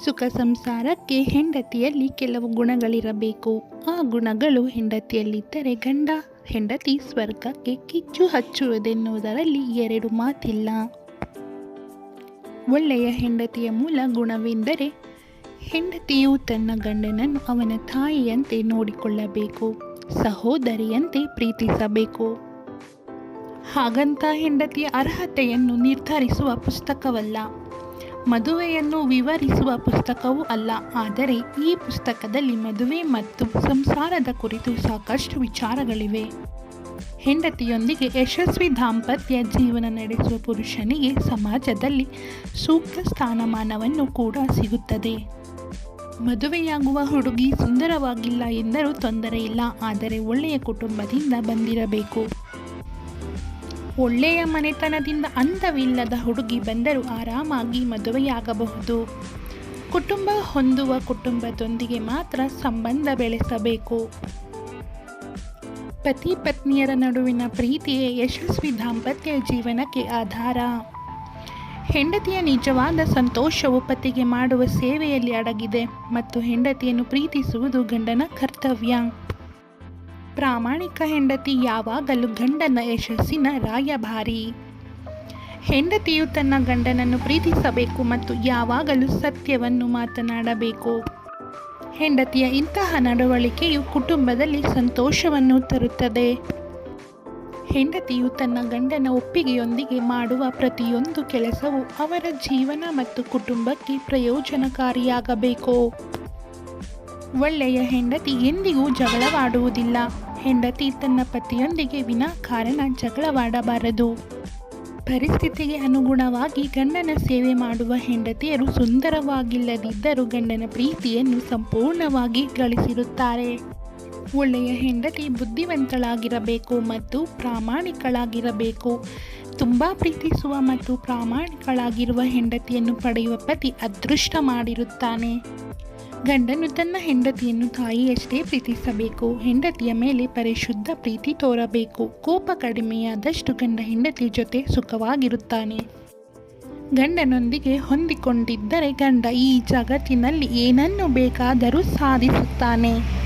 ಸುಖ ಸಂಸಾರಕ್ಕೆ ಹೆಂಡತಿಯಲ್ಲಿ ಕೆಲವು ಗುಣಗಳಿರಬೇಕು. ಆ ಗುಣಗಳು ಹೆಂಡತಿಯಲ್ಲಿದ್ದರೆ ಗಂಡ ಹೆಂಡತಿ ಸ್ವರ್ಗಕ್ಕೆ ಕಿಚ್ಚು ಹಚ್ಚುವುದೆನ್ನುವುದರಲ್ಲಿ ಎರಡು ಮಾತಿಲ್ಲ. ಒಳ್ಳೆಯ ಹೆಂಡತಿಯ ಮೂಲ ಗುಣವೆಂದರೆ ಹೆಂಡತಿಯು ತನ್ನ ಗಂಡನನ್ನು ಅವನ ತಾಯಿಯಂತೆ ನೋಡಿಕೊಳ್ಳಬೇಕು, ಸಹೋದರಿಯಂತೆ ಪ್ರೀತಿಸಬೇಕು. ಹಾಗಂತ ಹೆಂಡತಿಯ ಅರ್ಹತೆಯನ್ನು ನಿರ್ಧರಿಸುವ ಪುಸ್ತಕವಲ್ಲ, ಮದುವೆಯನ್ನು ವಿವರಿಸುವ ಪುಸ್ತಕವೂ ಅಲ್ಲ. ಆದರೆ ಈ ಪುಸ್ತಕದಲ್ಲಿ ಮದುವೆ ಮತ್ತು ಸಂಸಾರದ ಕುರಿತು ಸಾಕಷ್ಟು ವಿಚಾರಗಳಿವೆ. ಹೆಂಡತಿಯೊಂದಿಗೆ ಯಶಸ್ವಿ ದಾಂಪತ್ಯ ಜೀವನ ನಡೆಸುವ ಪುರುಷನಿಗೆ ಸಮಾಜದಲ್ಲಿ ಸೂಕ್ತ ಸ್ಥಾನಮಾನವನ್ನು ಕೂಡ ಸಿಗುತ್ತದೆ. ಮದುವೆಯಾಗುವ ಹುಡುಗಿ ಸುಂದರವಾಗಿಲ್ಲ ಎಂದರೂ ತೊಂದರೆ ಇಲ್ಲ, ಆದರೆ ಒಳ್ಳೆಯ ಕುಟುಂಬದಿಂದ ಬಂದಿರಬೇಕು. ಒಳ್ಳೆಯ ಮನೆತನದಿಂದ ಅಂದವಿಲ್ಲದ ಹುಡುಗಿ ಬಂದರೂ ಆರಾಮಾಗಿ ಮದುವೆಯಾಗಬಹುದು. ಕುಟುಂಬ ಹೊಂದುವ ಕುಟುಂಬದೊಂದಿಗೆ ಮಾತ್ರ ಸಂಬಂಧ ಬೆಳೆಸಬೇಕು. ಪತಿ ಪತ್ನಿಯರ ನಡುವಿನ ಪ್ರೀತಿಯೇ ಯಶಸ್ವಿ ದಾಂಪತ್ಯ ಜೀವನಕ್ಕೆ ಆಧಾರ. ಹೆಂಡತಿಯ ನಿಜವಾದ ಸಂತೋಷವು ಪತಿಗೆ ಮಾಡುವ ಸೇವೆಯಲ್ಲಿ ಅಡಗಿದೆ ಮತ್ತು ಹೆಂಡತಿಯನ್ನು ಪ್ರೀತಿಸುವುದು ಗಂಡನ ಕರ್ತವ್ಯ. ಪ್ರಾಮಾಣಿಕ ಹೆಂಡತಿ ಯಾವಾಗಲೂ ಗಂಡನ ಯಶಸ್ಸಿನ ರಾಯಭಾರಿ. ಹೆಂಡತಿಯು ತನ್ನ ಗಂಡನನ್ನು ಪ್ರೀತಿಸಬೇಕು ಮತ್ತು ಯಾವಾಗಲೂ ಸತ್ಯವನ್ನು ಮಾತನಾಡಬೇಕು. ಹೆಂಡತಿಯ ಇಂತಹ ನಡವಳಿಕೆಯು ಕುಟುಂಬದಲ್ಲಿ ಸಂತೋಷವನ್ನು ತರುತ್ತದೆ. ಹೆಂಡತಿಯು ತನ್ನ ಗಂಡನ ಒಪ್ಪಿಗೆಯೊಂದಿಗೆ ಮಾಡುವ ಪ್ರತಿಯೊಂದು ಕೆಲಸವೂ ಅವರ ಜೀವನ ಮತ್ತು ಕುಟುಂಬಕ್ಕೆ ಪ್ರಯೋಜನಕಾರಿಯಾಗಬೇಕು. ಒಳ್ಳೆಯ ಹೆಂಡತಿ ಎಂದಿಗೂ ಜಗಳವಾಡುವುದಿಲ್ಲ. ಹೆಂಡತಿ ತನ್ನ ಪತಿಯೊಂದಿಗೆ ವಿನಾಕಾರಣ ಜಗಳವಾಡಬಾರದು. ಪರಿಸ್ಥಿತಿಗೆ ಅನುಗುಣವಾಗಿ ಗಂಡನ ಸೇವೆ ಮಾಡುವ ಹೆಂಡತಿಯರು ಸುಂದರವಾಗಿಲ್ಲದಿದ್ದರೂ ಗಂಡನ ಪ್ರೀತಿಯನ್ನು ಸಂಪೂರ್ಣವಾಗಿ ಗಳಿಸಿರುತ್ತಾರೆ. ಒಳ್ಳೆಯ ಹೆಂಡತಿ ಬುದ್ಧಿವಂತಳಾಗಿರಬೇಕು ಮತ್ತು ಪ್ರಾಮಾಣಿಕಳಾಗಿರಬೇಕು. ತುಂಬ ಪ್ರೀತಿಸುವ ಮತ್ತು ಪ್ರಾಮಾಣಿಕಳಾಗಿರುವ ಹೆಂಡತಿಯನ್ನು ಪಡೆಯುವ ಪತಿ ಅದೃಷ್ಟ ಮಾಡಿರುತ್ತಾನೆ. ಗಂಡನು ತನ್ನ ಹೆಂಡತಿಯನ್ನು ತಾಯಿಯಷ್ಟೇ ಪ್ರೀತಿಸಬೇಕು. ಹೆಂಡತಿಯ ಮೇಲೆ ಪರಿಶುದ್ಧ ಪ್ರೀತಿ ತೋರಬೇಕು. ಕೋಪ ಕಡಿಮೆಯಾದಷ್ಟು ಗಂಡ ಹೆಂಡತಿಯ ಜೊತೆ ಸುಖವಾಗಿರುತ್ತಾನೆ. ಗಂಡನೊಂದಿಗೆ ಹೊಂದಿಕೊಂಡಿದ್ದರೆ ಗಂಡ ಈ ಜಗತ್ತಿನಲ್ಲಿ ಏನನ್ನು ಬೇಕಾದರೂ ಸಾಧಿಸುತ್ತಾನೆ.